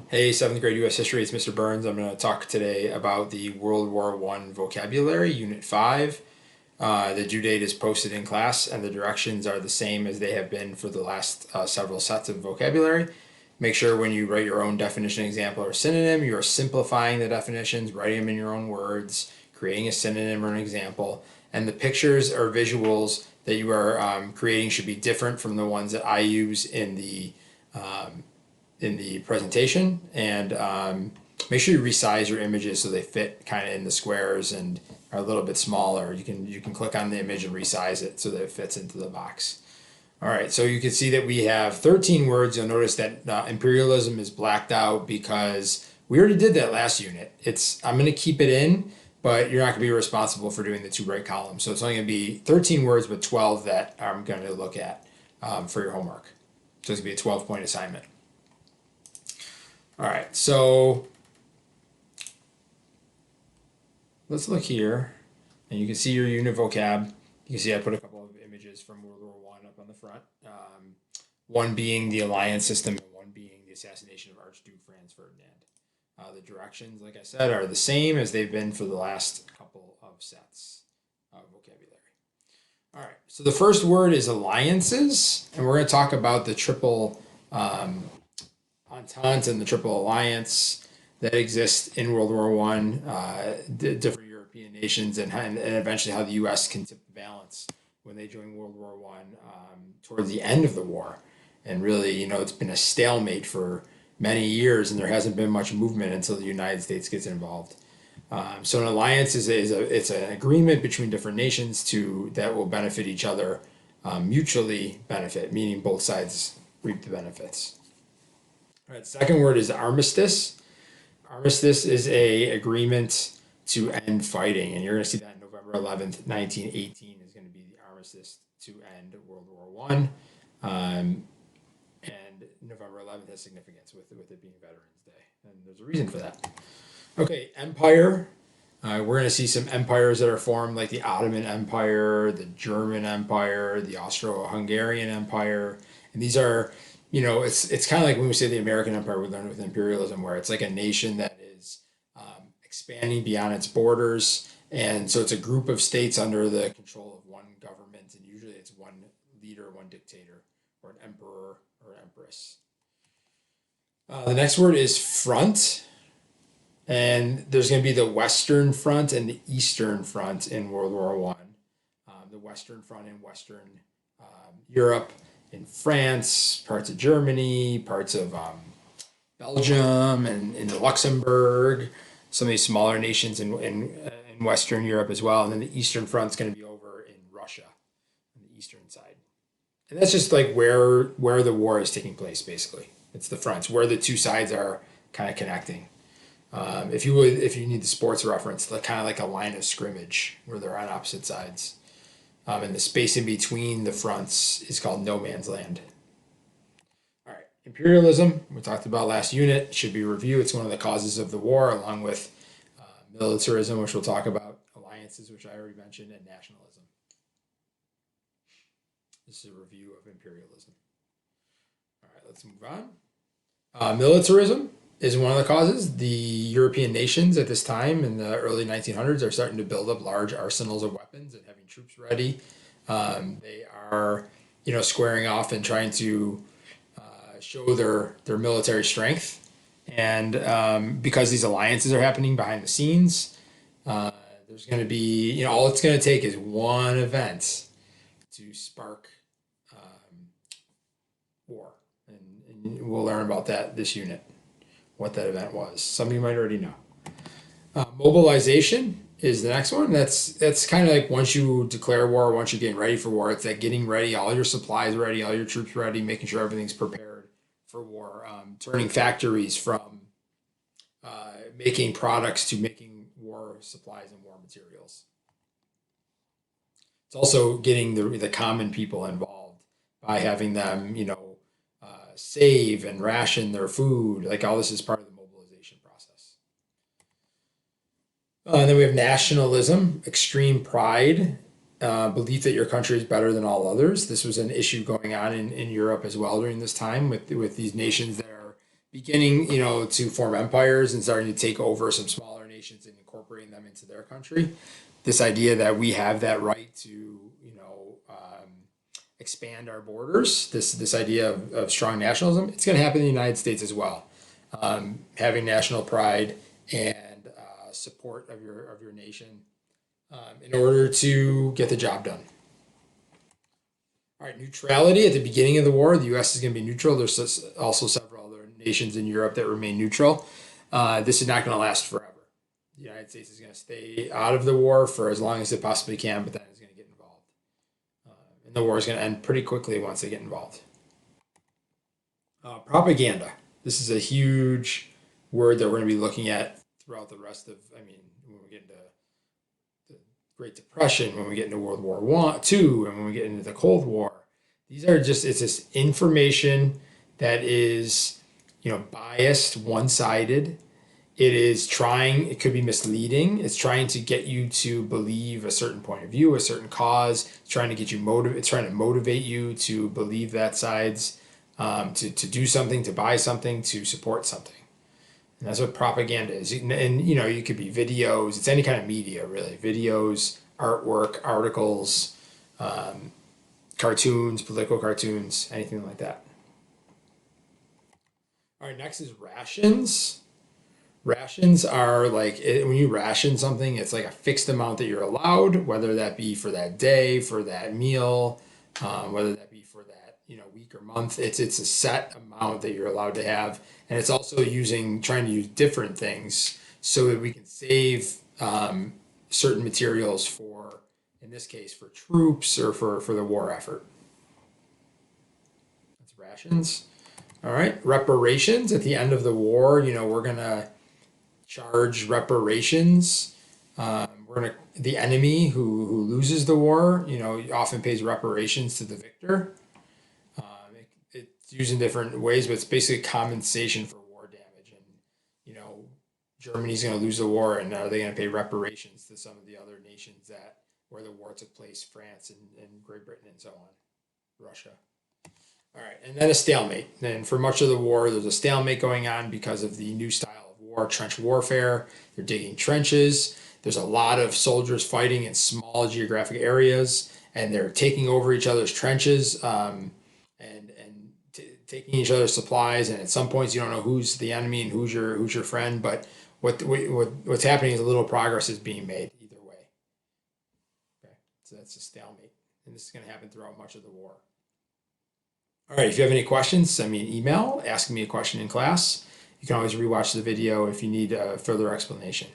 Hey, seventh grade U.S. History, it's Mr. Burns. I'm going to talk today about the World War One vocabulary, Unit 5. The due date is posted in class, and the directions are the same as they have been for the last several sets of vocabulary. Make sure when you write your own definition, example, or synonym, you are simplifying the definitions, writing them in your own words, creating a synonym or an example, and the pictures or visuals that you are creating should be different from the ones that I use um, in the presentation, and make sure you resize your images so they fit kind of in the squares and are a little bit smaller. You can click on the image and resize it so that it fits into the box. All right, so you can see that we have 13 words. You'll notice that imperialism is blacked out because we already did that last unit. I'm going to keep it in, but you're not going to be responsible for doing the two right columns. So it's only going to be 13 words, but 12 that I'm going to look at for your homework. So it's going to be a 12-point assignment. All right, so let's look here, and you can see your unit vocab. You can see I put a couple of images from World War One up on the front. One being the alliance system, and one being the assassination of Archduke Franz Ferdinand. The directions, like I said, are the same as they've been for the last couple of sets of vocabulary. All right, so the first word is alliances, and we're going to talk about the triple Entente and the Triple Alliance that exists in World War One, different European nations, and eventually how the U.S. can tip the balance when they join World War One towards the end of the war. And really, it's been a stalemate for many years, and there hasn't been much movement until the United States gets involved. So an alliance it's an agreement between different nations that will benefit each other, mutually benefit, meaning both sides reap the benefits. All right, second word is armistice. Armistice is a agreement to end fighting, and you're going to see that November 11th, 1918 is going to be the armistice to end World War One, and November 11th has significance with it being Veterans Day, and there's a reason for that. Okay, empire. We're going to see some empires that are formed, like the Ottoman Empire, the German Empire, the Austro-Hungarian Empire, and these are it's kind of like when we say the American Empire, we learned with imperialism, where it's like a nation that is expanding beyond its borders. And so it's a group of states under the control of one government. And usually it's one leader, one dictator, or an emperor or empress. The next word is front. And there's going to be the Western Front and the Eastern Front in World War One. The Western Front in Western Europe, in France, parts of Germany, parts of Belgium, and in Luxembourg, some of these smaller nations in Western Europe as well. And then the Eastern Front's going to be over in Russia, on the eastern side. And that's just like where the war is taking place, basically. It's the fronts, where the two sides are kind of connecting. If you need the sports reference, kind of like a line of scrimmage where they're on opposite sides. And the space in between the fronts is called no man's land. All right, imperialism, we talked about last unit, should be reviewed. It's one of the causes of the war, along with militarism, which we'll talk about, alliances, which I already mentioned, and nationalism. This is a review of imperialism. All right, let's move on. Militarism is one of the causes. The European nations at this time in the early 1900s are starting to build up large arsenals of weapons and having troops ready. They are, squaring off and trying to show their military strength. And because these alliances are happening behind the scenes, there's going to be, all it's going to take is one event to spark war. And we'll learn about that this unit, what that event was. Some of you might already know. Mobilization is the next one. That's kind of like once you declare war, once you're getting ready for war, it's like getting ready, all your supplies ready, all your troops ready, making sure everything's prepared for war. Turning factories from making products to making war supplies and war materials. It's also getting the common people involved by having them, save and ration their food. Like all this is part of the mobilization process. And then we have nationalism, extreme pride, belief that your country is better than all others. This was an issue going on in Europe as well during this time with these nations that are beginning, to form empires and starting to take over some smaller nations and incorporating them into their country. This idea that we have that right to, expand our borders, this idea of strong nationalism, it's going to happen in the United States as well. Having national pride and support of your nation in order to get the job done. All right, neutrality at the beginning of the war, the U.S. is going to be neutral. There's also several other nations in Europe that remain neutral. This is not going to last forever. The United States is going to stay out of the war for as long as it possibly can, but then it's going to get involved. And the war is going to end pretty quickly once they get involved. Propaganda. This is a huge word that we're going to be looking at throughout the rest of, when we get into the Great Depression, when we get into World War II, and when we get into the Cold War. These are it's just information that is, biased, one-sided. It could be misleading. It's trying to get you to believe a certain point of view, a certain cause. It's trying to get you it's trying to motivate you to believe that side's, to do something, to buy something, to support something. And that's what propaganda is. And you could be videos, it's any kind of media, really. Videos, artwork, articles, cartoons, political cartoons, anything like that. All right, next is rations. Rations are when you ration something, it's like a fixed amount that you're allowed, whether that be for that day, for that meal, whether that be for that week or month. It's a set amount that you're allowed to have, and it's also trying to use different things so that we can save certain materials for, in this case, for troops or for the war effort. That's rations. All right, reparations at the end of the war. We're gonna charge reparations. The enemy who loses the war, often pays reparations to the victor. It's used in different ways, but it's basically compensation for war damage. And Germany's going to lose the war, and are they going to pay reparations to some of the other nations where the war took place? France and Great Britain and so on, Russia. All right, and then a stalemate. And for much of the war, there's a stalemate going on because of the new style of war, trench warfare. They're digging trenches. There's a lot of soldiers fighting in small geographic areas, and they're taking over each other's trenches and taking each other's supplies. And at some points, you don't know who's the enemy and who's your friend. But what's happening is a little progress is being made either way. Okay, so that's a stalemate, and this is going to happen throughout much of the war. All right, if you have any questions, send me an email asking me a question in class. You can always rewatch the video if you need a further explanation.